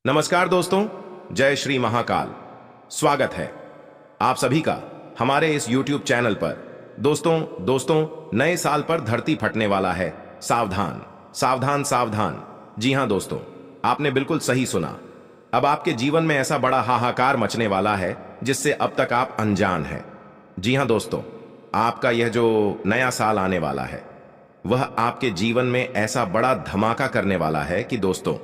नमस्कार दोस्तों, जय श्री महाकाल। स्वागत है आप सभी का हमारे इस YouTube चैनल पर। दोस्तों नए साल पर धरती फटने वाला है। सावधान सावधान सावधान। जी हां दोस्तों, आपने बिल्कुल सही सुना। अब आपके जीवन में ऐसा बड़ा हाहाकार मचने वाला है जिससे अब तक आप अनजान हैं। जी हां दोस्तों, आपका यह जो नया साल आने वाला है वह आपके जीवन में ऐसा बड़ा धमाका करने वाला है कि दोस्तों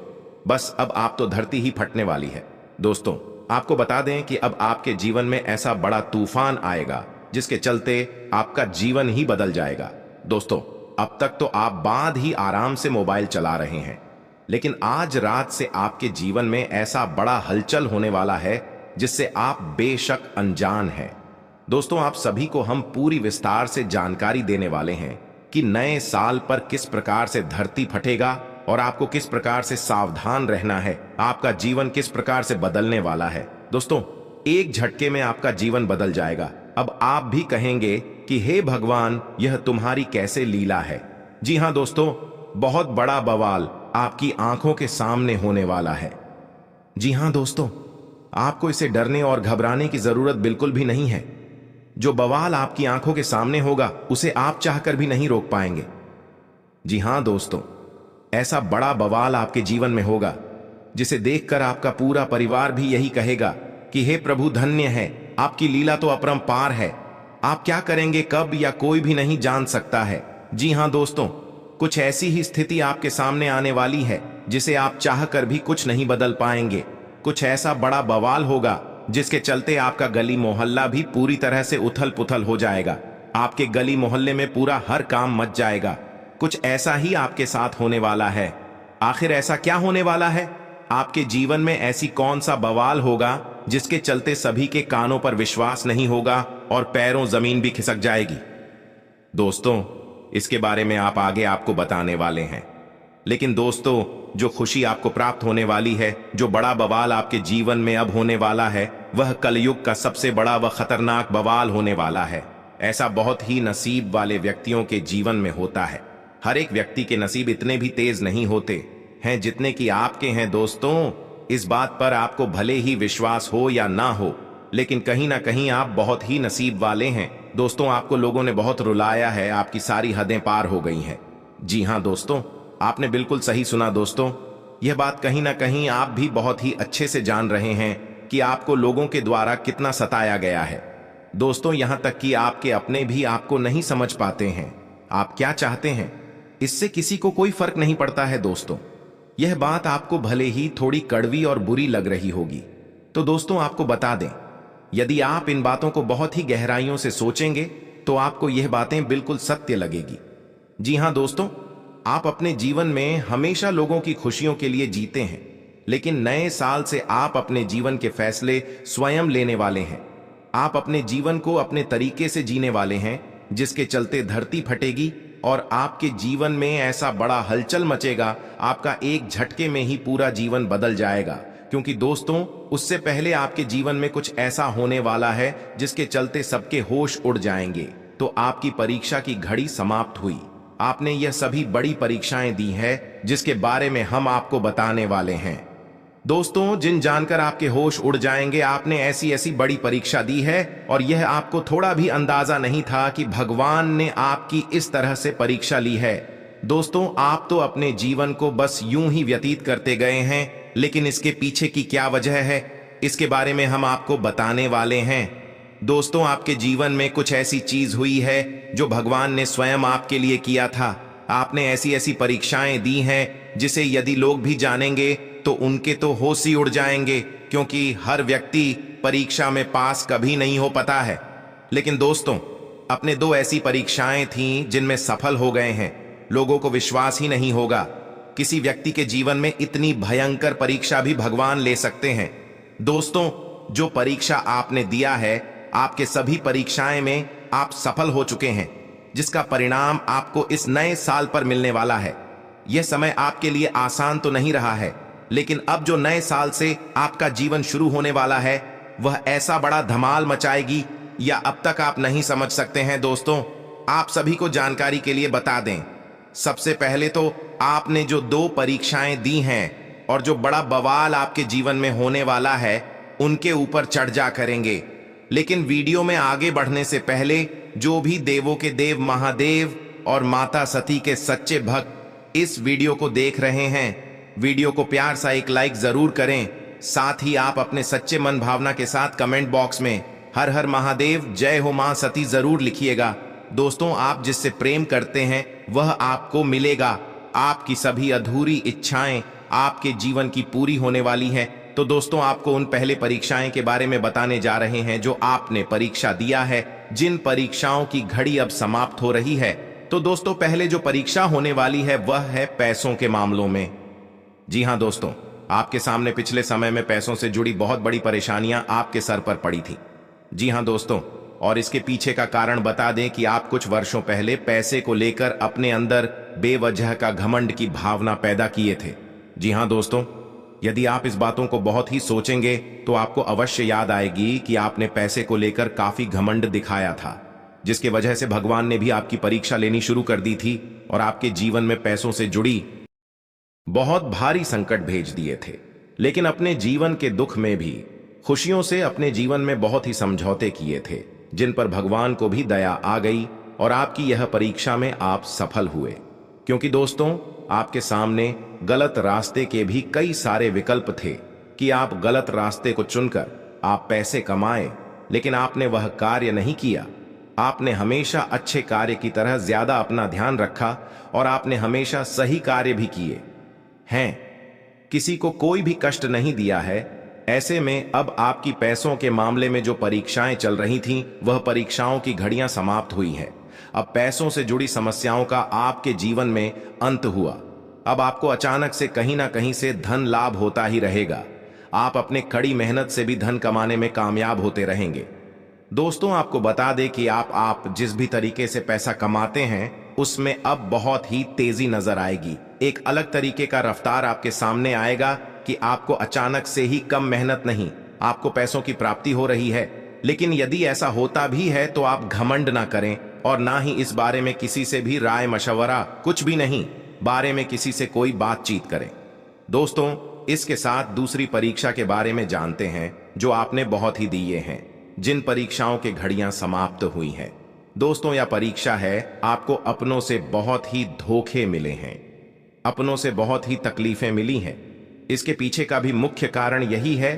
बस अब आप तो धरती ही फटने वाली है। दोस्तों आपको बता दें कि अब आपके जीवन में ऐसा बड़ा तूफान आएगा जिसके चलते आपका जीवन ही बदल जाएगा। दोस्तों अब तक तो आप बाद ही आराम से मोबाइल चला रहे हैं, लेकिन आज रात से आपके जीवन में ऐसा बड़ा हलचल होने वाला है जिससे आप बेशक अनजान हैं। दोस्तों आप सभी को हम पूरी विस्तार से जानकारी देने वाले हैं कि नए साल पर किस प्रकार से धरती फटेगा और आपको किस प्रकार से सावधान रहना है, आपका जीवन किस प्रकार से बदलने वाला है। दोस्तों एक झटके में आपका जीवन बदल जाएगा। अब आप भी कहेंगे कि हे भगवान, यह तुम्हारी कैसे लीला है। जी हां दोस्तों, बहुत बड़ा बवाल आपकी आंखों के सामने होने वाला है। जी हां दोस्तों, आपको इसे डरने और घबराने की जरूरत बिल्कुल भी नहीं है। जो बवाल आपकी आंखों के सामने होगा उसे आप चाहकर भी नहीं रोक पाएंगे। जी हां दोस्तों, ऐसा बड़ा बवाल आपके जीवन में होगा जिसे देखकर आपका पूरा परिवार भी यही कहेगा कि हे प्रभु, धन्य है, आपकी लीला तो अपरंपार है। आप क्या करेंगे कब या कोई भी नहीं जान सकता है। जी हां दोस्तों, कुछ ऐसी ही स्थिति आपके सामने आने वाली है जिसे आप चाहकर भी कुछ नहीं बदल पाएंगे। कुछ ऐसा बड़ा बवाल होगा जिसके चलते आपका गली मोहल्ला भी पूरी तरह से उथल पुथल हो जाएगा। आपके गली मोहल्ले में पूरा हर काम मच जाएगा। कुछ ऐसा ही आपके साथ होने वाला है। आखिर ऐसा क्या होने वाला है? आपके जीवन में ऐसी कौन सा बवाल होगा जिसके चलते सभी के कानों पर विश्वास नहीं होगा और पैरों जमीन भी खिसक जाएगी? दोस्तों इसके बारे में आप आगे आपको बताने वाले हैं, लेकिन दोस्तों जो खुशी आपको प्राप्त होने वाली है, जो बड़ा बवाल आपके जीवन में अब होने वाला है, वह कलयुग का सबसे बड़ा व खतरनाक बवाल होने वाला है। ऐसा बहुत ही नसीब वाले व्यक्तियों के जीवन में होता है। हर एक व्यक्ति के नसीब इतने भी तेज नहीं होते हैं जितने कि आपके हैं। दोस्तों इस बात पर आपको भले ही विश्वास हो या ना हो, लेकिन कहीं ना कहीं आप बहुत ही नसीब वाले हैं। दोस्तों आपको लोगों ने बहुत रुलाया है, आपकी सारी हदें पार हो गई हैं। जी हां दोस्तों, आपने बिल्कुल सही सुना। दोस्तों यह बात कहीं ना कहीं आप भी बहुत ही अच्छे से जान रहे हैं कि आपको लोगों के द्वारा कितना सताया गया है। दोस्तों यहां तक कि आपके अपने भी आपको नहीं समझ पाते हैं। आप क्या चाहते हैं इससे किसी को कोई फर्क नहीं पड़ता है। दोस्तों यह बात आपको भले ही थोड़ी कड़वी और बुरी लग रही होगी, तो दोस्तों आपको बता दें, यदि आप इन बातों को बहुत ही गहराइयों से सोचेंगे तो आपको यह बातें बिल्कुल सत्य लगेगी। जी हां दोस्तों, आप अपने जीवन में हमेशा लोगों की खुशियों के लिए जीते हैं, लेकिन नए साल से आप अपने जीवन के फैसले स्वयं लेने वाले हैं। आप अपने जीवन को अपने तरीके से जीने वाले हैं, जिसके चलते धरती फटेगी और आपके जीवन में ऐसा बड़ा हलचल मचेगा, आपका एक झटके में ही पूरा जीवन बदल जाएगा। क्योंकि दोस्तों उससे पहले आपके जीवन में कुछ ऐसा होने वाला है जिसके चलते सबके होश उड़ जाएंगे। तो आपकी परीक्षा की घड़ी समाप्त हुई। आपने यह सभी बड़ी परीक्षाएं दी है जिसके बारे में हम आपको बताने वाले हैं। दोस्तों जिन जानकर आपके होश उड़ जाएंगे, आपने ऐसी ऐसी बड़ी परीक्षा दी है और यह आपको थोड़ा भी अंदाजा नहीं था कि भगवान ने आपकी इस तरह से परीक्षा ली है। दोस्तों आप तो अपने जीवन को बस यूं ही व्यतीत करते गए हैं, लेकिन इसके पीछे की क्या वजह है इसके बारे में हम आपको बताने वाले हैं। दोस्तों आपके जीवन में कुछ ऐसी चीज हुई है जो भगवान ने स्वयं आपके लिए किया था। आपने ऐसी ऐसी परीक्षाएं दी हैं जिसे यदि लोग भी जानेंगे तो उनके तो होश ही उड़ जाएंगे, क्योंकि हर व्यक्ति परीक्षा में पास कभी नहीं हो पाता है। लेकिन दोस्तों अपने दो ऐसी परीक्षाएं थीं जिनमें सफल हो गए हैं। लोगों को विश्वास ही नहीं होगा, किसी व्यक्ति के जीवन में इतनी भयंकर परीक्षा भी भगवान ले सकते हैं। दोस्तों जो परीक्षा आपने दिया है, आपके सभी परीक्षाएं में आप सफल हो चुके हैं, जिसका परिणाम आपको इस नए साल पर मिलने वाला है। यह समय आपके लिए आसान तो नहीं रहा है, लेकिन अब जो नए साल से आपका जीवन शुरू होने वाला है वह ऐसा बड़ा धमाल मचाएगी या अब तक आप नहीं समझ सकते हैं। दोस्तों आप सभी को जानकारी के लिए बता दें, सबसे पहले तो आपने जो दो परीक्षाएं दी हैं और जो बड़ा बवाल आपके जीवन में होने वाला है उनके ऊपर चढ़ जा करेंगे। लेकिन वीडियो में आगे बढ़ने से पहले जो भी देवों के देव महादेव और माता सती के सच्चे भक्त इस वीडियो को देख रहे हैं, वीडियो को प्यार सा एक लाइक जरूर करें। साथ ही आप अपने सच्चे मन भावना के साथ कमेंट बॉक्स में हर हर महादेव जय हो मां सती जरूर लिखिएगा। दोस्तों, आप जिससे प्रेम करते हैं वह आपको मिलेगा। आपकी सभी अधूरी इच्छाएं आपके जीवन की पूरी होने वाली है। तो दोस्तों, आपको उन पहले परीक्षाएं के बारे में बताने जा रहे हैं जो आपने परीक्षा दिया है, जिन परीक्षाओं की घड़ी अब समाप्त हो रही है। तो दोस्तों, पहले जो परीक्षा होने वाली है वह है पैसों के मामलों में। जी हां दोस्तों, आपके सामने पिछले समय में पैसों से जुड़ी बहुत बड़ी परेशानियां आपके सर पर पड़ी थी। जी हां दोस्तों, और इसके पीछे का कारण बता दें कि आप कुछ वर्षों पहले पैसे को लेकर अपने अंदर बेवजह का घमंड की भावना पैदा किए थे। जी हां दोस्तों, यदि आप इस बातों को बहुत ही सोचेंगे तो आपको अवश्य याद आएगी कि आपने पैसे को लेकर काफी घमंड दिखाया था, जिसके वजह से भगवान ने भी आपकी परीक्षा लेनी शुरू कर दी थी और आपके जीवन में पैसों से जुड़ी बहुत भारी संकट भेज दिए थे। लेकिन अपने जीवन के दुख में भी खुशियों से अपने जीवन में बहुत ही समझौते किए थे, जिन पर भगवान को भी दया आ गई और आपकी यह परीक्षा में आप सफल हुए। क्योंकि दोस्तों, आपके सामने गलत रास्ते के भी कई सारे विकल्प थे कि आप गलत रास्ते को चुनकर आप पैसे कमाए, लेकिन आपने वह कार्य नहीं किया। आपने हमेशा अच्छे कार्य की तरह ज्यादा अपना ध्यान रखा और आपने हमेशा सही कार्य भी किए हैं, किसी को कोई भी कष्ट नहीं दिया है। ऐसे में अब आपकी पैसों के मामले में जो परीक्षाएं चल रही थीं, वह परीक्षाओं की घड़ियां समाप्त हुई हैं। अब पैसों से जुड़ी समस्याओं का आपके जीवन में अंत हुआ। अब आपको अचानक से कहीं ना कहीं से धन लाभ होता ही रहेगा। आप अपने कड़ी मेहनत से भी धन कमाने में कामयाब होते रहेंगे। दोस्तों, आपको बता दें कि आप जिस भी तरीके से पैसा कमाते हैं उसमें अब बहुत ही तेजी नजर आएगी। एक अलग तरीके का रफ्तार आपके सामने आएगा कि आपको अचानक से ही कम मेहनत नहीं, आपको पैसों की प्राप्ति हो रही है। लेकिन यदि ऐसा होता भी है तो आप घमंड ना करें और ना ही इस बारे में किसी से भी राय मशवरा, कुछ भी नहीं, बारे में किसी से कोई बातचीत करें। दोस्तों, इसके साथ दूसरी परीक्षा के बारे में जानते हैं जो आपने बहुत ही दिए हैं, जिन परीक्षाओं के घड़ियां समाप्त हुई हैं। दोस्तों, यह परीक्षा है आपको अपनों से बहुत ही धोखे मिले हैं, अपनों से बहुत ही तकलीफें मिली हैं। इसके पीछे का भी मुख्य कारण यही है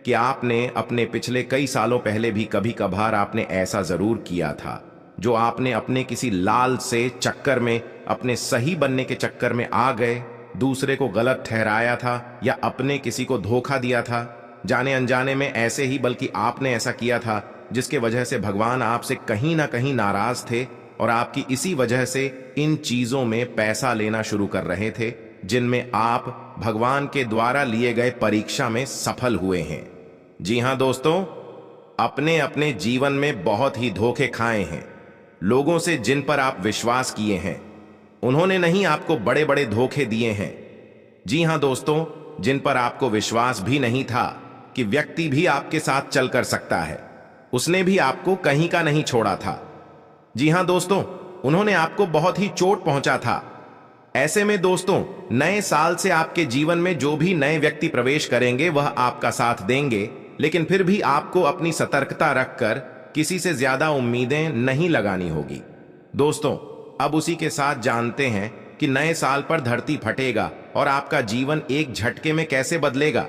कि आपने अपने पिछले कई सालों पहले भी कभी कभार आपने ऐसा जरूर किया था, जो आपने अपने किसी लाल से चक्कर में, अपने सही बनने के चक्कर में आ गए, दूसरे को गलत ठहराया था या अपने किसी को धोखा दिया था, जाने अनजाने में ऐसे ही, बल्कि आपने ऐसा किया था जिसके वजह से भगवान आपसे कहीं ना कहीं नाराज थे और आपकी इसी वजह से इन चीजों में पैसा लेना शुरू कर रहे थे, जिनमें आप भगवान के द्वारा लिए गए परीक्षा में सफल हुए हैं। जी हां दोस्तों, अपने अपने जीवन में बहुत ही धोखे खाए हैं। लोगों से जिन पर आप विश्वास किए हैं, उन्होंने नहीं आपको बड़े बड़े धोखे दिए हैं। जी हां दोस्तों, जिन पर आपको विश्वास भी नहीं था कि व्यक्ति भी आपके साथ चल कर सकता है, उसने भी आपको कहीं का नहीं छोड़ा था। जी हां दोस्तों, उन्होंने आपको बहुत ही चोट पहुंचा था। ऐसे में दोस्तों, नए साल से आपके जीवन में जो भी नए व्यक्ति प्रवेश करेंगे वह आपका साथ देंगे, लेकिन फिर भी आपको अपनी सतर्कता रखकर किसी से ज्यादा उम्मीदें नहीं लगानी होगी। दोस्तों, अब उसी के साथ जानते हैं कि नए साल पर धरती फटेगा और आपका जीवन एक झटके में कैसे बदलेगा।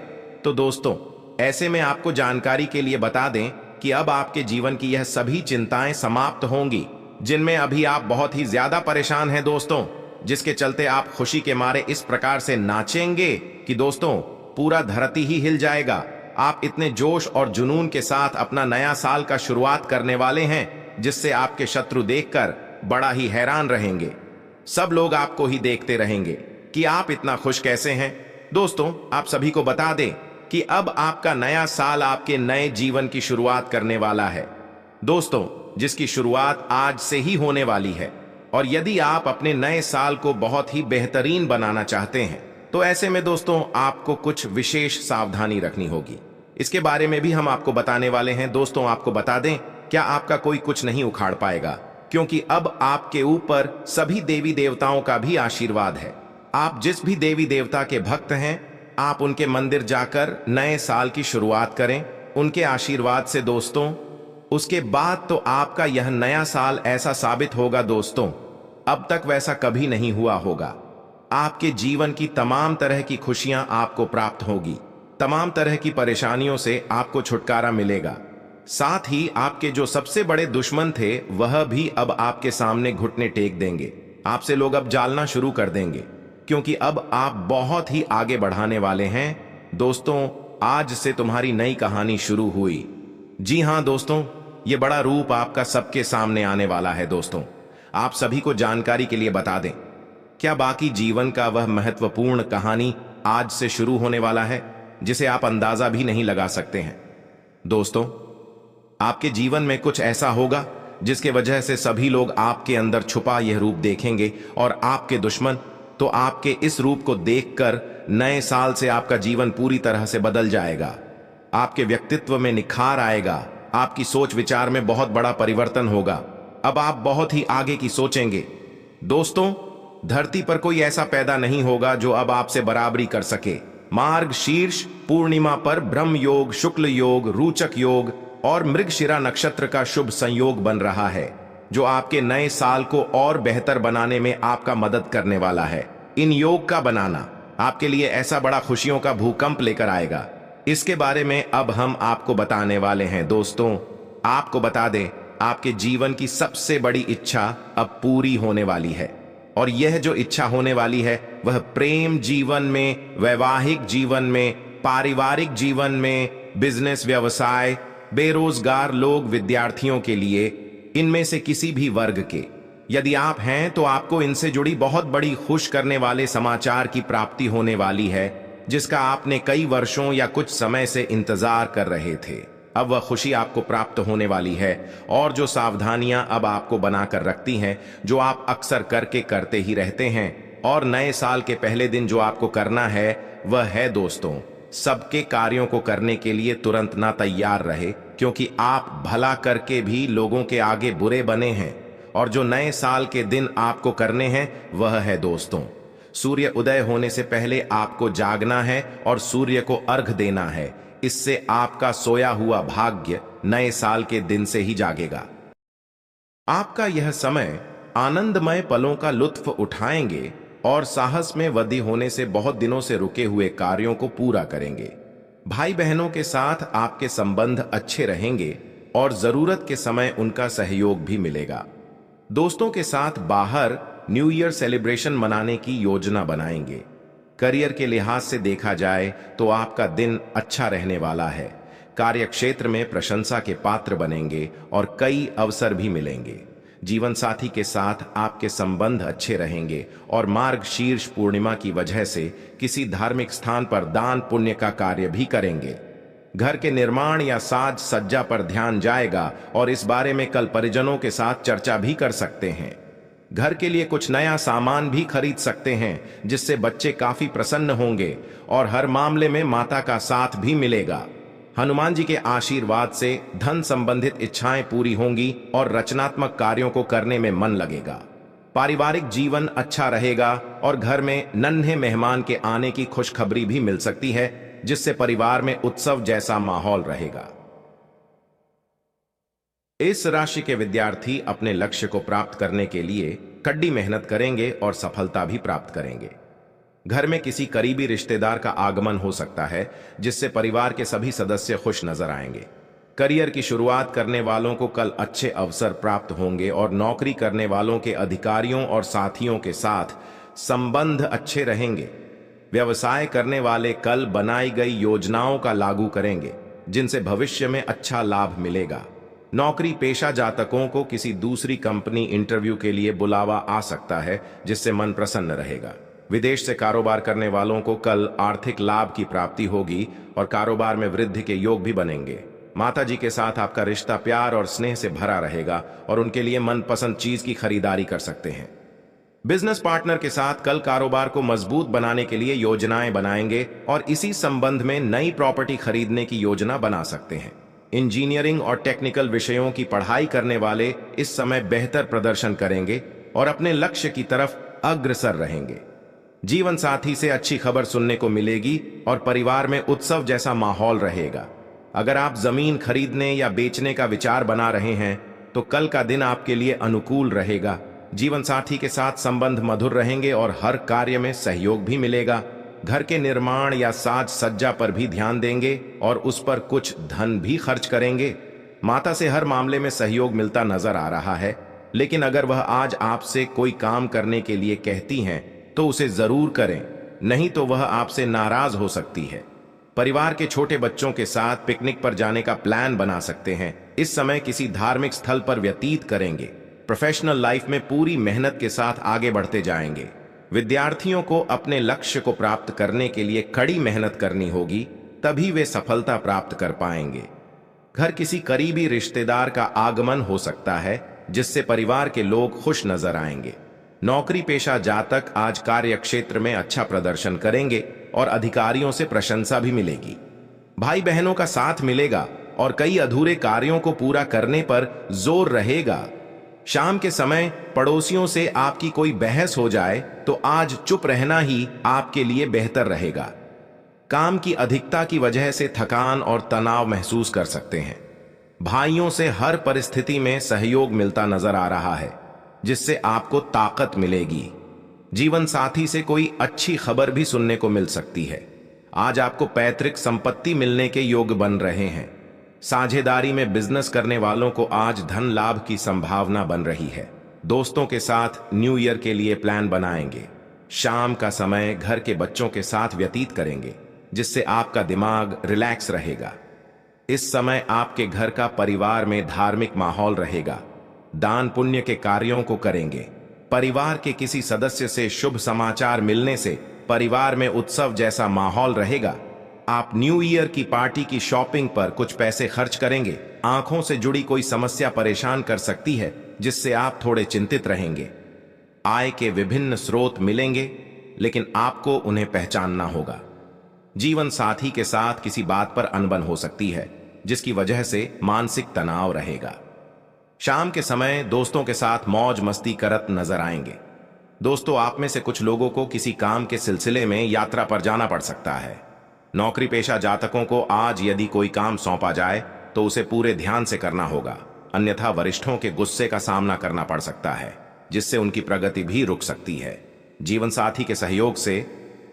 तो दोस्तों, ऐसे में आपको जानकारी के लिए बता दें कि अब आपके जीवन की यह सभी चिंताएं समाप्त होंगी, जिनमें अभी आप बहुत ही ज्यादा परेशान हैं दोस्तों, जिसके चलते आप खुशी के मारे इस प्रकार से नाचेंगे कि दोस्तों पूरा धरती ही हिल जाएगा। आप इतने जोश और जुनून के साथ अपना नया साल का शुरुआत करने वाले हैं, जिससे आपके शत्रु देखकर बड़ा ही हैरान रहेंगे। सब लोग आपको ही देखते रहेंगे कि आप इतना खुश कैसे हैं। दोस्तों, आप सभी को बता दें कि अब आपका नया साल आपके नए जीवन की शुरुआत करने वाला है दोस्तों, जिसकी शुरुआत आज से ही होने वाली है। और यदि आप अपने नए साल को बहुत ही बेहतरीन बनाना चाहते हैं, तो ऐसे में दोस्तों आपको कुछ विशेष सावधानी रखनी होगी। इसके बारे में भी हम आपको बताने वाले हैं। दोस्तों, आपको बता दें, क्या आपका कोई कुछ नहीं उखाड़ पाएगा, क्योंकि अब आपके ऊपर सभी देवी देवताओं का भी आशीर्वाद है। आप जिस भी देवी देवता के भक्त हैं, आप उनके मंदिर जाकर नए साल की शुरुआत करें उनके आशीर्वाद से दोस्तों। उसके बाद तो आपका यह नया साल ऐसा साबित होगा दोस्तों, अब तक वैसा कभी नहीं हुआ होगा। आपके जीवन की तमाम तरह की खुशियां आपको प्राप्त होगी, तमाम तरह की परेशानियों से आपको छुटकारा मिलेगा। साथ ही आपके जो सबसे बड़े दुश्मन थे वह भी अब आपके सामने घुटने टेक देंगे। आपसे लोग अब जालना शुरू कर देंगे, क्योंकि अब आप बहुत ही आगे बढ़ाने वाले हैं दोस्तों। आज से तुम्हारी नई कहानी शुरू हुई। जी हां दोस्तों, ये बड़ा रूप आपका सबके सामने आने वाला है दोस्तों। आप सभी को जानकारी के लिए बता दें, क्या बाकी जीवन का वह महत्वपूर्ण कहानी आज से शुरू होने वाला है जिसे आप अंदाजा भी नहीं लगा सकते हैं। दोस्तों, आपके जीवन में कुछ ऐसा होगा जिसके वजह से सभी लोग आपके अंदर छुपा यह रूप देखेंगे, और आपके दुश्मन तो आपके इस रूप को देखकर नए साल से आपका जीवन पूरी तरह से बदल जाएगा। आपके व्यक्तित्व में निखार आएगा, आपकी सोच विचार में बहुत बड़ा परिवर्तन होगा। अब आप बहुत ही आगे की सोचेंगे दोस्तों। धरती पर कोई ऐसा पैदा नहीं होगा जो अब आपसे बराबरी कर सके। मार्ग शीर्ष पूर्णिमा पर ब्रह्म योग, शुक्ल योग, रूचक योग और मृगशिरा नक्षत्र का शुभ संयोग बन रहा है, जो आपके नए साल को और बेहतर बनाने में आपका मदद करने वाला है। इन योग का बनाना आपके लिए ऐसा बड़ा खुशियों का भूकंप लेकर आएगा। इसके बारे में अब हम आपको बताने वाले हैं दोस्तों। आपको बता दें, आपके जीवन की सबसे बड़ी इच्छा अब पूरी होने वाली है, और यह जो इच्छा होने वाली है वह प्रेम जीवन में, वैवाहिक जीवन में, पारिवारिक जीवन में, बिजनेस व्यवसाय, बेरोजगार लोग, विद्यार्थियों के लिए, इनमें से किसी भी वर्ग के यदि आप हैं तो आपको इनसे जुड़ी बहुत बड़ी खुश करने वाले समाचार की प्राप्ति होने वाली है, जिसका आपने कई वर्षों या कुछ समय से इंतजार कर रहे थे। अब वह खुशी आपको प्राप्त होने वाली है, और जो सावधानियां अब आपको बनाकर रखती हैं, जो आप अक्सर करके करते ही रहते हैं, और नए साल के पहले दिन जो आपको करना है वह है दोस्तों, सबके कार्यों को करने के लिए तुरंत ना तैयार रहे, क्योंकि आप भला करके भी लोगों के आगे बुरे बने हैं। और जो नए साल के दिन आपको करने हैं वह है दोस्तों, सूर्य उदय होने से पहले आपको जागना है और सूर्य को अर्घ देना है। इससे आपका सोया हुआ भाग्य नए साल के दिन से ही जागेगा। आपका यह समय आनंदमय पलों का लुत्फ उठाएंगे और साहस में वृद्धि होने से बहुत दिनों से रुके हुए कार्यों को पूरा करेंगे। भाई बहनों के साथ आपके संबंध अच्छे रहेंगे और जरूरत के समय उनका सहयोग भी मिलेगा। दोस्तों के साथ बाहर न्यू ईयर सेलिब्रेशन मनाने की योजना बनाएंगे। करियर के लिहाज से देखा जाए तो आपका दिन अच्छा रहने वाला है। कार्य क्षेत्र में प्रशंसा के पात्र बनेंगे और कई अवसर भी मिलेंगे। जीवन साथी के साथ आपके संबंध अच्छे रहेंगे और मार्ग शीर्ष पूर्णिमा की वजह से किसी धार्मिक स्थान पर दान पुण्य का कार्य भी करेंगे। घर के निर्माण या साज सज्जा पर ध्यान जाएगा और इस बारे में कल परिजनों के साथ चर्चा भी कर सकते हैं। घर के लिए कुछ नया सामान भी खरीद सकते हैं, जिससे बच्चे काफी प्रसन्न होंगे और हर मामले में माता का साथ भी मिलेगा। हनुमान जी के आशीर्वाद से धन संबंधित इच्छाएं पूरी होंगी और रचनात्मक कार्यों को करने में मन लगेगा। पारिवारिक जीवन अच्छा रहेगा और घर में नन्हे मेहमान के आने की खुशखबरी भी मिल सकती है, जिससे परिवार में उत्सव जैसा माहौल रहेगा। इस राशि के विद्यार्थी अपने लक्ष्य को प्राप्त करने के लिए कड़ी मेहनत करेंगे और सफलता भी प्राप्त करेंगे। घर में किसी करीबी रिश्तेदार का आगमन हो सकता है, जिससे परिवार के सभी सदस्य खुश नजर आएंगे। करियर की शुरुआत करने वालों को कल अच्छे अवसर प्राप्त होंगे और नौकरी करने वालों के अधिकारियों और साथियों के साथ संबंध अच्छे रहेंगे। व्यवसाय करने वाले कल बनाई गई योजनाओं का लागू करेंगे, जिनसे भविष्य में अच्छा लाभ मिलेगा। नौकरी पेशा जातकों को किसी दूसरी कंपनी इंटरव्यू के लिए बुलावा आ सकता है, जिससे मन प्रसन्न रहेगा। विदेश से कारोबार करने वालों को कल आर्थिक लाभ की प्राप्ति होगी और कारोबार में वृद्धि के योग भी बनेंगे। माता जी के साथ आपका रिश्ता प्यार और स्नेह से भरा रहेगा और उनके लिए मनपसंद चीज की खरीदारी कर सकते हैं। बिजनेस पार्टनर के साथ कल कारोबार को मजबूत बनाने के लिए योजनाएं बनाएंगे और इसी संबंध में नई प्रॉपर्टी खरीदने की योजना बना सकते हैं। इंजीनियरिंग और टेक्निकल विषयों की पढ़ाई करने वाले इस समय बेहतर प्रदर्शन करेंगे और अपने लक्ष्य की तरफ अग्रसर रहेंगे। जीवन साथी से अच्छी खबर सुनने को मिलेगी और परिवार में उत्सव जैसा माहौल रहेगा। अगर आप जमीन खरीदने या बेचने का विचार बना रहे हैं तो कल का दिन आपके लिए अनुकूल रहेगा। जीवन साथी के साथ संबंध मधुर रहेंगे और हर कार्य में सहयोग भी मिलेगा। घर के निर्माण या साज सज्जा पर भी ध्यान देंगे और उस पर कुछ धन भी खर्च करेंगे। माता से हर मामले में सहयोग मिलता नजर आ रहा है, लेकिन अगर वह आज आपसे कोई काम करने के लिए कहती हैं तो उसे जरूर करें, नहीं तो वह आपसे नाराज हो सकती है। परिवार के छोटे बच्चों के साथ पिकनिक पर जाने का प्लान बना सकते हैं। इस समय किसी धार्मिक स्थल पर व्यतीत करेंगे। प्रोफेशनल लाइफ में पूरी मेहनत के साथ आगे बढ़ते जाएंगे। विद्यार्थियों को अपने लक्ष्य को प्राप्त करने के लिए कड़ी मेहनत करनी होगी, तभी वे सफलता प्राप्त कर पाएंगे। घर किसी करीबी रिश्तेदार का आगमन हो सकता है, जिससे परिवार के लोग खुश नजर आएंगे। नौकरी पेशा जातक आज कार्य क्षेत्र में अच्छा प्रदर्शन करेंगे और अधिकारियों से प्रशंसा भी मिलेगी। भाई बहनों का साथ मिलेगा और कई अधूरे कार्यों को पूरा करने पर जोर रहेगा। शाम के समय पड़ोसियों से आपकी कोई बहस हो जाए तो आज चुप रहना ही आपके लिए बेहतर रहेगा। काम की अधिकता की वजह से थकान और तनाव महसूस कर सकते हैं। भाइयों से हर परिस्थिति में सहयोग मिलता नजर आ रहा है, जिससे आपको ताकत मिलेगी। जीवन साथी से कोई अच्छी खबर भी सुनने को मिल सकती है। आज आपको पैतृक संपत्ति मिलने के योग बन रहे हैं। साझेदारी में बिजनेस करने वालों को आज धन लाभ की संभावना बन रही है। दोस्तों के साथ न्यू ईयर के लिए प्लान बनाएंगे। शाम का समय घर के बच्चों के साथ व्यतीत करेंगे, जिससे आपका दिमाग रिलैक्स रहेगा। इस समय आपके घर का परिवार में धार्मिक माहौल रहेगा। दान पुण्य के कार्यों को करेंगे। परिवार के किसी सदस्य से शुभ समाचार मिलने से परिवार में उत्सव जैसा माहौल रहेगा। आप न्यू ईयर की पार्टी की शॉपिंग पर कुछ पैसे खर्च करेंगे। आंखों से जुड़ी कोई समस्या परेशान कर सकती है, जिससे आप थोड़े चिंतित रहेंगे। आय के विभिन्न स्रोत मिलेंगे, लेकिन आपको उन्हें पहचानना होगा। जीवन साथी के साथ किसी बात पर अनबन हो सकती है, जिसकी वजह से मानसिक तनाव रहेगा। शाम के समय दोस्तों के साथ मौज मस्ती करत नजर आएंगे। दोस्तों, आप में से कुछ लोगों को किसी काम के सिलसिले में यात्रा पर जाना पड़ सकता है। नौकरी पेशा जातकों को आज यदि कोई काम सौंपा जाए तो उसे पूरे ध्यान से करना होगा, अन्यथा वरिष्ठों के गुस्से का सामना करना पड़ सकता है, जिससे उनकी प्रगति भी रुक सकती है। जीवन साथी के सहयोग से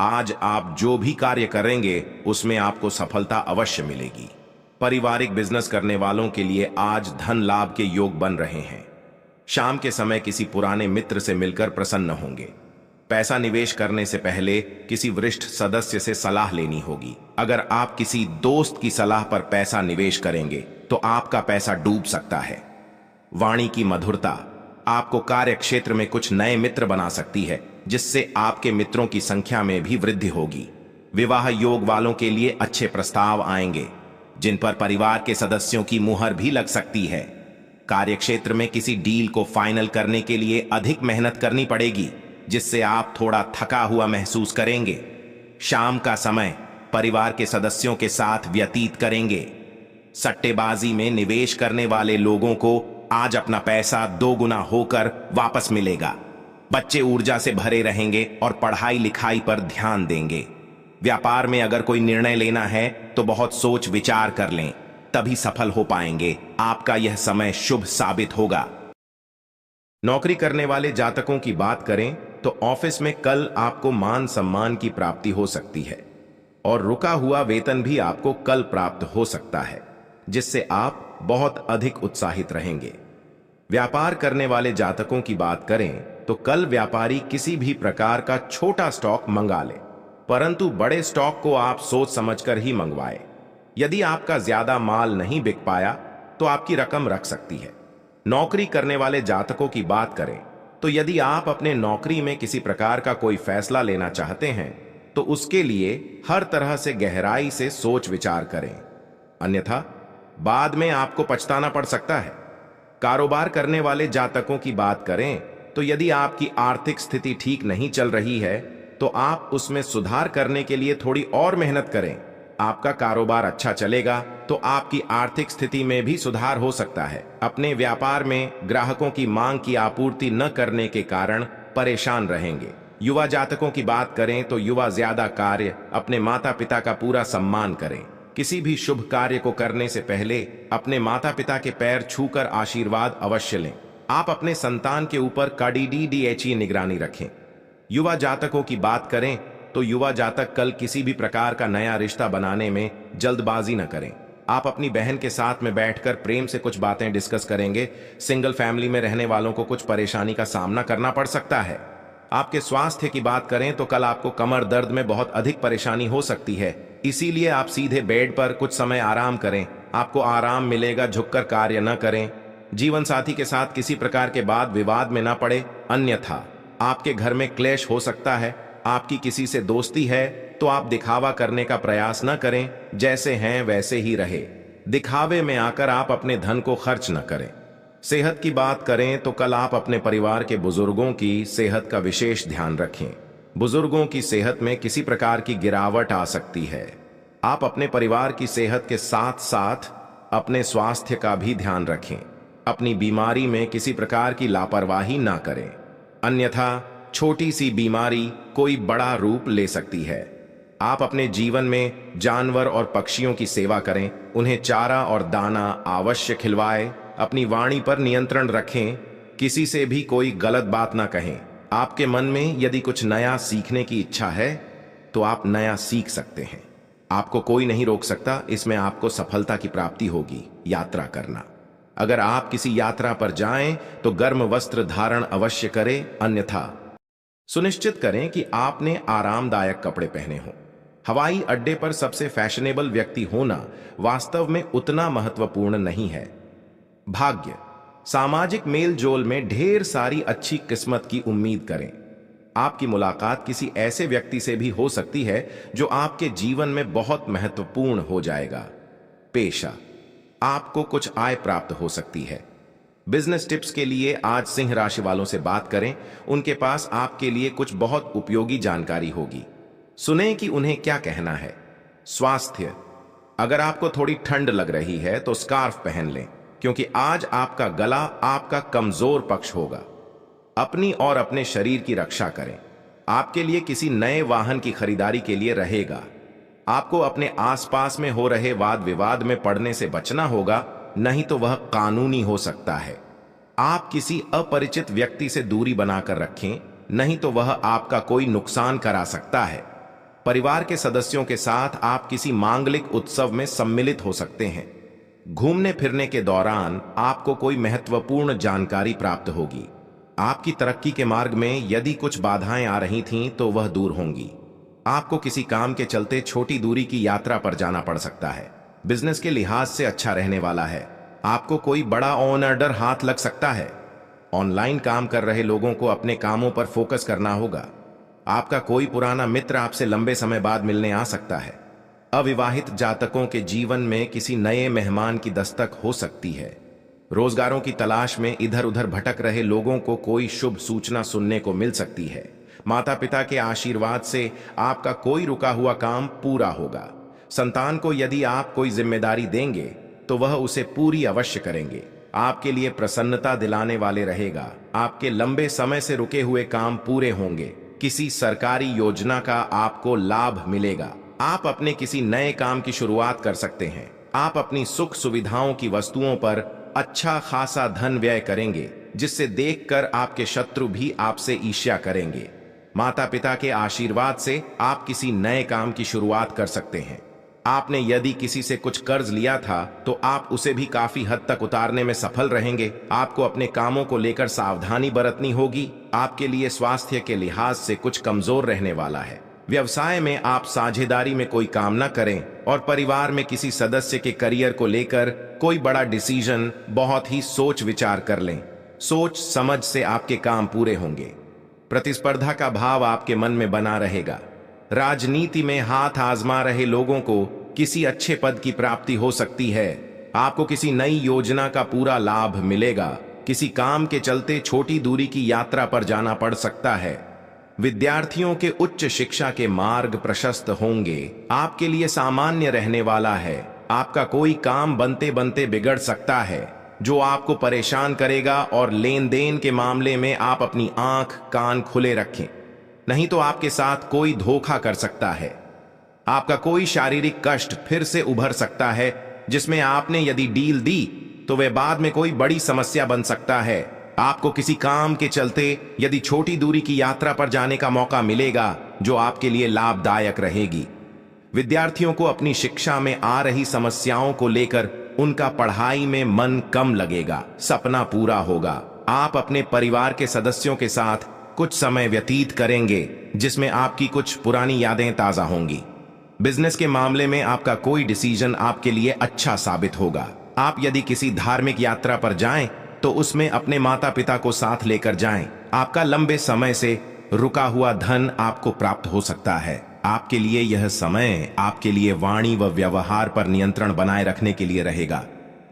आज आप जो भी कार्य करेंगे उसमें आपको सफलता अवश्य मिलेगी। पारिवारिक बिजनेस करने वालों के लिए आज धन लाभ के योग बन रहे हैं। शाम के समय किसी पुराने मित्र से मिलकर प्रसन्न होंगे। पैसा निवेश करने से पहले किसी वरिष्ठ सदस्य से सलाह लेनी होगी। अगर आप किसी दोस्त की सलाह पर पैसा निवेश करेंगे तो आपका पैसा डूब सकता है। वाणी की मधुरता आपको कार्य क्षेत्र में कुछ नए मित्र बना सकती है, जिससे आपके मित्रों की संख्या में भी वृद्धि होगी। विवाह योग वालों के लिए अच्छे प्रस्ताव आएंगे, जिन पर परिवार के सदस्यों की मुहर भी लग सकती है। कार्य क्षेत्र में किसी डील को फाइनल करने के लिए अधिक मेहनत करनी पड़ेगी, जिससे आप थोड़ा थका हुआ महसूस करेंगे। शाम का समय परिवार के सदस्यों के साथ व्यतीत करेंगे। सट्टेबाजी में निवेश करने वाले लोगों को आज अपना पैसा दोगुना होकर वापस मिलेगा। बच्चे ऊर्जा से भरे रहेंगे और पढ़ाई लिखाई पर ध्यान देंगे। व्यापार में अगर कोई निर्णय लेना है तो बहुत सोच विचार कर लें, तभी सफल हो पाएंगे। आपका यह समय शुभ साबित होगा। नौकरी करने वाले जातकों की बात करें तो ऑफिस में कल आपको मान सम्मान की प्राप्ति हो सकती है और रुका हुआ वेतन भी आपको कल प्राप्त हो सकता है, जिससे आप बहुत अधिक उत्साहित रहेंगे। व्यापार करने वाले जातकों की बात करें तो कल व्यापारी किसी भी प्रकार का छोटा स्टॉक मंगा ले, परंतु बड़े स्टॉक को आप सोच समझकर ही मंगवाए। यदि आपका ज्यादा माल नहीं बिक पाया तो आपकी रकम रख सकती है। नौकरी करने वाले जातकों की बात करें तो यदि आप अपने नौकरी में किसी प्रकार का कोई फैसला लेना चाहते हैं तो उसके लिए हर तरह से गहराई से सोच विचार करें, अन्यथा बाद में आपको पछताना पड़ सकता है। कारोबार करने वाले जातकों की बात करें तो यदि आपकी आर्थिक स्थिति ठीक नहीं चल रही है तो आप उसमें सुधार करने के लिए थोड़ी और मेहनत करें। आपका कारोबार अच्छा चलेगा तो आपकी आर्थिक स्थिति में भी सुधार हो सकता है। अपने व्यापार में ग्राहकों की मांग की आपूर्ति न करने के कारण परेशान रहेंगे। युवा जातकों की बात करें तो युवा ज्यादा कार्य, अपने माता पिता का पूरा सम्मान करें। किसी भी शुभ कार्य को करने से पहले अपने माता पिता के पैर छूकर आशीर्वाद अवश्य लें। आप अपने संतान के ऊपर कड़ी निगरानी रखें। युवा जातकों की बात करें तो युवा जातक कल किसी भी प्रकार का नया रिश्ता बनाने में जल्दबाजी न करें। आप अपनी बहन के साथ में बैठकर प्रेम से कुछ बातें डिस्कस करेंगे। सिंगल फैमिली में रहने वालों को कुछ परेशानी का सामना करना पड़ सकता है। आपके स्वास्थ्य की बात करें तो कल आपको कमर दर्द में बहुत अधिक परेशानी हो सकती है, इसीलिए आप सीधे बेड पर कुछ समय आराम करें। आपको आराम मिलेगा, झुककर कार्य न करें। जीवन साथी के साथ किसी प्रकार के वाद विवाद में न पड़े, अन्यथा आपके घर में क्लेश हो सकता है। आपकी किसी से दोस्ती है तो आप दिखावा करने का प्रयास न करें, जैसे हैं वैसे ही रहे। दिखावे में आकर आप अपने धन को खर्च न करें। सेहत की बात करें तो कल आप अपने परिवार के बुजुर्गों की सेहत का विशेष ध्यान रखें। बुजुर्गों की सेहत में किसी प्रकार की गिरावट आ सकती है। आप अपने परिवार की सेहत के साथ साथ अपने स्वास्थ्य का भी ध्यान रखें। अपनी बीमारी में किसी प्रकार की लापरवाही ना करें, अन्यथा छोटी सी बीमारी कोई बड़ा रूप ले सकती है। आप अपने जीवन में जानवर और पक्षियों की सेवा करें, उन्हें चारा और दाना अवश्य खिलवाएं। अपनी वाणी पर नियंत्रण रखें, किसी से भी कोई गलत बात ना कहें। आपके मन में यदि कुछ नया सीखने की इच्छा है तो आप नया सीख सकते हैं। आपको कोई नहीं रोक सकता, इसमें आपको सफलता की प्राप्ति होगी। यात्रा करना, अगर आप किसी यात्रा पर जाएं तो गर्म वस्त्र धारण अवश्य करें, अन्यथा सुनिश्चित करें कि आपने आरामदायक कपड़े पहने हों। हवाई अड्डे पर सबसे फैशनेबल व्यक्ति होना वास्तव में उतना महत्वपूर्ण नहीं है। भाग्य, सामाजिक मेल जोल में ढेर सारी अच्छी किस्मत की उम्मीद करें। आपकी मुलाकात किसी ऐसे व्यक्ति से भी हो सकती है जो आपके जीवन में बहुत महत्वपूर्ण हो जाएगा। पेशा, आपको कुछ आय प्राप्त हो सकती है। बिजनेस टिप्स के लिए आज सिंह राशि वालों से बात करें, उनके पास आपके लिए कुछ बहुत उपयोगी जानकारी होगी। सुने कि उन्हें क्या कहना है। स्वास्थ्य, अगर आपको थोड़ी ठंड लग रही है तो स्कार्फ पहन लें, क्योंकि आज आपका गला आपका कमजोर पक्ष होगा। अपनी और अपने शरीर की रक्षा करें। आपके लिए किसी नए वाहन की खरीदारी के लिए रहेगा। आपको अपने आसपास में हो रहे वाद विवाद में पड़ने से बचना होगा, नहीं तो वह कानूनी हो सकता है। आप किसी अपरिचित व्यक्ति से दूरी बनाकर रखें, नहीं तो वह आपका कोई नुकसान करा सकता है। परिवार के सदस्यों के साथ आप किसी मांगलिक उत्सव में सम्मिलित हो सकते हैं। घूमने फिरने के दौरान आपको कोई महत्वपूर्ण जानकारी प्राप्त होगी। आपकी तरक्की के मार्ग में यदि कुछ बाधाएं आ रही थीं तो वह दूर होंगी। आपको किसी काम के चलते छोटी दूरी की यात्रा पर जाना पड़ सकता है। बिजनेस के लिहाज से अच्छा रहने वाला है। आपको कोई बड़ा ऑर्डर हाथ लग सकता है। ऑनलाइन काम कर रहे लोगों को अपने कामों पर फोकस करना होगा। आपका कोई पुराना मित्र आपसे लंबे समय बाद मिलने आ सकता है। अविवाहित जातकों के जीवन में किसी नए मेहमान की दस्तक हो सकती है। रोजगारों की तलाश में इधर उधर भटक रहे लोगों को कोई शुभ सूचना सुनने को मिल सकती है। माता पिता के आशीर्वाद से आपका कोई रुका हुआ काम पूरा होगा। संतान को यदि आप कोई जिम्मेदारी देंगे तो वह उसे पूरी अवश्य करेंगे। आपके लिए प्रसन्नता दिलाने वाले रहेगा। आपके लंबे समय से रुके हुए काम पूरे होंगे। किसी सरकारी योजना का आपको लाभ मिलेगा। आप अपने किसी नए काम की शुरुआत कर सकते हैं। आप अपनी सुख सुविधाओं की वस्तुओं पर अच्छा खासा धन व्यय करेंगे, जिससे देखकर आपके शत्रु भी आपसे ईर्ष्या करेंगे। माता पिता के आशीर्वाद से आप किसी नए काम की शुरुआत कर सकते हैं। आपने यदि किसी से कुछ कर्ज लिया था तो आप उसे भी काफी हद तक उतारने में सफल रहेंगे। आपको अपने कामों को लेकर सावधानी बरतनी होगी। आपके लिए स्वास्थ्य के लिहाज से कुछ कमजोर रहने वाला है। व्यवसाय में आप साझेदारी में कोई काम न करें और परिवार में किसी सदस्य के करियर को लेकर कोई बड़ा डिसीजन बहुत ही सोच विचार कर लें। सोच समझ से आपके काम पूरे होंगे। प्रतिस्पर्धा का भाव आपके मन में बना रहेगा। राजनीति में हाथ आजमा रहे लोगों को किसी अच्छे पद की प्राप्ति हो सकती है। आपको किसी नई योजना का पूरा लाभ मिलेगा। किसी काम के चलते छोटी दूरी की यात्रा पर जाना पड़ सकता है। विद्यार्थियों के उच्च शिक्षा के मार्ग प्रशस्त होंगे। आपके लिए सामान्य रहने वाला है। आपका कोई काम बनते बनते बिगड़ सकता है जो आपको परेशान करेगा, और लेन देन के मामले में आप अपनी आंख कान खुले रखें। नहीं तो आपके साथ कोई धोखा कर सकता है। आपका कोई शारीरिक कष्ट फिर से उभर सकता है, जिसमें आपने यदि डील दी तो वह बाद में कोई बड़ी समस्या बन सकता है। आपको किसी काम के चलते यदि छोटी दूरी की यात्रा पर जाने का मौका मिलेगा, जो आपके लिए लाभदायक रहेगी। विद्यार्थियों को अपनी शिक्षा में आ रही समस्याओं को लेकर उनका पढ़ाई में मन कम लगेगा। सपना पूरा होगा। आप अपने परिवार के सदस्यों के साथ कुछ समय व्यतीत करेंगे, जिसमें आपकी कुछ पुरानी यादें ताजा होंगी। बिजनेस के मामले में आपका कोई डिसीजन आपके लिए अच्छा साबित होगा। आप यदि किसी धार्मिक यात्रा पर जाएं तो उसमें अपने माता पिता को साथ लेकर जाएं। आपका लंबे समय से रुका हुआ धन आपको प्राप्त हो सकता है। आपके लिए यह समय आपके लिए वाणी व व्यवहार पर नियंत्रण बनाए रखने के लिए रहेगा।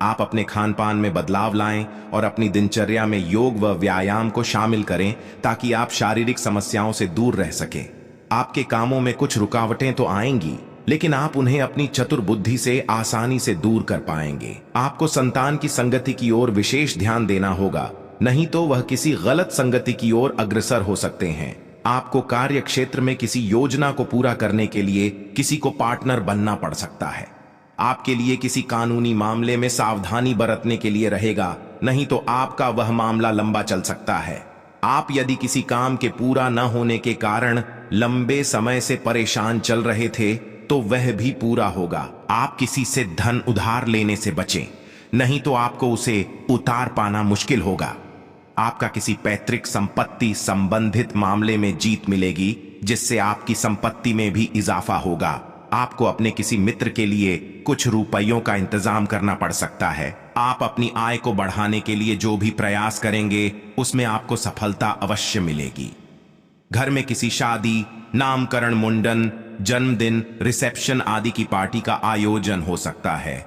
आप अपने खान पान में बदलाव लाएं और अपनी दिनचर्या में योग व व्यायाम को शामिल करें, ताकि आप शारीरिक समस्याओं से दूर रह सकें। आपके कामों में कुछ रुकावटें तो आएंगी, लेकिन आप उन्हें अपनी चतुर बुद्धि से आसानी से दूर कर पाएंगे। आपको संतान की संगति की ओर विशेष ध्यान देना होगा, नहीं तो वह किसी गलत संगति की ओर अग्रसर हो सकते हैं। आपको कार्य क्षेत्र में किसी योजना को पूरा करने के लिए किसी को पार्टनर बनना पड़ सकता है। आपके लिए किसी कानूनी मामले में सावधानी बरतने के लिए रहेगा, नहीं तो आपका वह मामला लंबा चल सकता है। आप यदि किसी काम के पूरा न होने के कारण लंबे समय से परेशान चल रहे थे तो वह भी पूरा होगा। आप किसी से धन उधार लेने से बचें, नहीं तो आपको उसे उतार पाना मुश्किल होगा। आपका किसी पैतृक संपत्ति संबंधित मामले में जीत मिलेगी, जिससे आपकी संपत्ति में भी इजाफा होगा। आपको अपने किसी मित्र के लिए कुछ रुपयों का इंतजाम करना पड़ सकता है। आप अपनी आय को बढ़ाने के लिए जो भी प्रयास करेंगे, उसमें आपको सफलता अवश्य मिलेगी। घर में किसी शादी, नामकरण, मुंडन, जन्मदिन, रिसेप्शन आदि की पार्टी का आयोजन हो सकता है,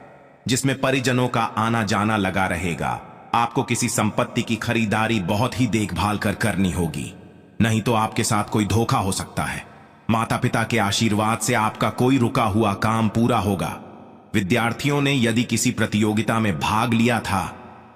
जिसमें परिजनों का आना जाना लगा रहेगा। आपको किसी संपत्ति की खरीदारी बहुत ही देखभाल कर करनी होगी, नहीं तो आपके साथ कोई धोखा हो सकता है। माता पिता के आशीर्वाद से आपका कोई रुका हुआ काम पूरा होगा। विद्यार्थियों ने यदि किसी प्रतियोगिता में भाग लिया था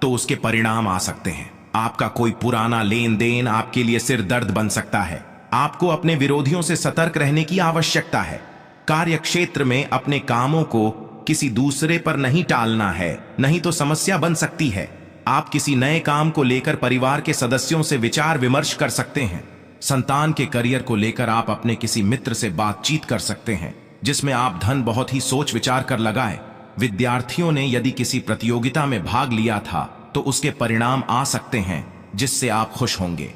तो उसके परिणाम आ सकते हैं। आपका कोई पुराना लेन देन आपके लिए सिर दर्द बन सकता है। आपको अपने विरोधियों से सतर्क रहने की आवश्यकता है। कार्य क्षेत्र में अपने कामों को किसी दूसरे पर नहीं टालना है, नहीं तो समस्या बन सकती है। आप किसी नए काम को लेकर परिवार के सदस्यों से विचार विमर्श कर सकते हैं। संतान के करियर को लेकर आप अपने किसी मित्र से बातचीत कर सकते हैं, जिसमें आप धन बहुत ही सोच विचार कर लगाएं। विद्यार्थियों ने यदि किसी प्रतियोगिता में भाग लिया था तो उसके परिणाम आ सकते हैं, जिससे आप खुश होंगे।